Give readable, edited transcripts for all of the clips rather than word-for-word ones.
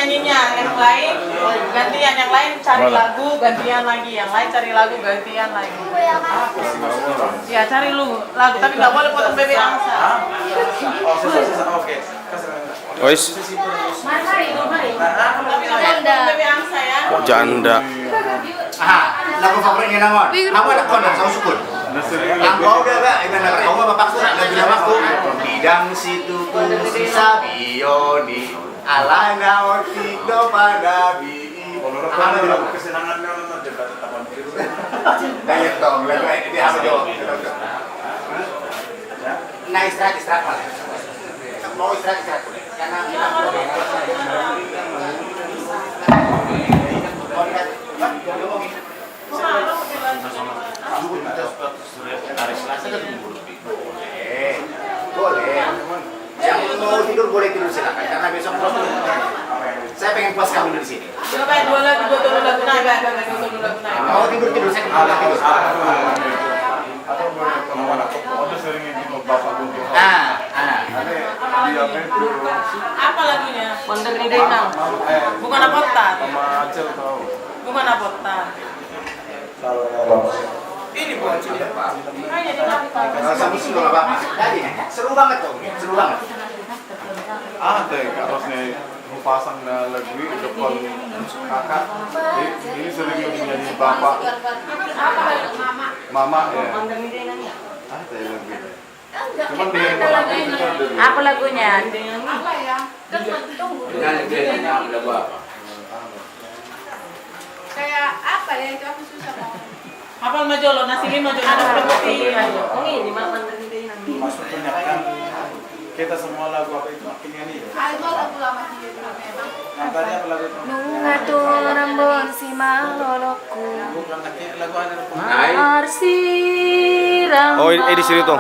nyanyinya, yang lain gantian, yang lain cari lagu, gantian lagi, yang lain cari lagu, gantian lagi. Ya cari lu lagu, tapi nggak boleh potong bebek angsa. Oke. Wes, Mari. Tapi nggak boleh potong bebek angsa ya. janda. Aha, lagu favoritnya naon? Kamu ada kondang sama sukun. Lagu udah gak? Ibarat kamu bapak surat lagi waktu. Bidang situ si sabioni ala ngawati do pada bi. Kalau lagu kesenangan nonton juga tetap Kayak dong, lagu ini apa jo? Nah istirahat malah. Mau istirahat karena boleh. Yang mau tidur boleh tidur silakan karena besok saya pengen puas kamu di sini. Coba dua lagu, dua lagu naik. Mau tidur saya mau tidur. atau boleh kamu anak ada sering yang bapak buntu. Apa lagunya? Wonder di Denang. Bukan apotan. Sama Acel tahu. Bukan apotan. Ini bukan cerita Pak. Makanya dia Sama sih nggak apa-apa. Jadi seru banget tuh, seru banget. Ada yang harusnya pasang lagu di depan kakak. Ini sering nyanyi bapak. Mama ya. Ada yang lagu. Cuman dia yang Apa lagunya? Apa ya? Kayak apa ya itu aku susah mau. Hafal majolo, nasi lima majolo, seperti Ini mama dari Denang. maksudnya kan kita semua lagu apa itu makin nyanyi. Itu lagu lama sih memang. Tadi apa lagu itu? Nungatu rambon si maloloku. Bukan lagu ada Arsiram. Oh, di sini tuh.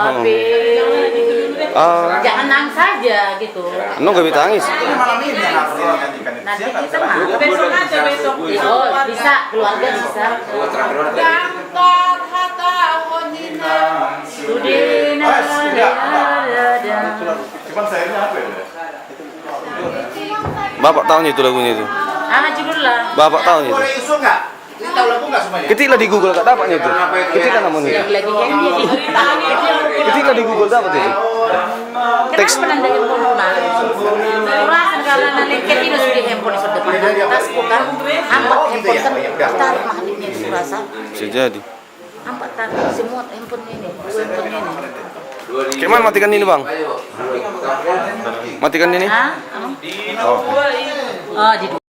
Jangan nangis saja gitu. Gak bisa tangis. Ini malam ini yang harus dinyanyikan. Nanti kita mah. besok aja besok. Oh, bisa, keluarga bisa. Gantar hata honina. Sudina ada. Cuman saya ini apa ya? Bapak tahu itu lagunya itu. Judul lah. Bapak tahu itu. Boleh usul nggak? Ini tahu lagu nggak semuanya? Ketiklah di Google gak dapatnya itu. Ketiklah namanya itu. Lagi nyanyi. Ketiklah di Google dapat itu. Teks. Kenapa nanda handphone rumah? Kurasan karena nanti kita sudah handphone di depan tas bukan. Ampak handphone kan tarik mahalnya di kurasa. Bisa jadi. Ampak tarik semua handphone ini. Handphone ini. Kayak mana matikan ini bang? Matikan ini. Ah? Oh, di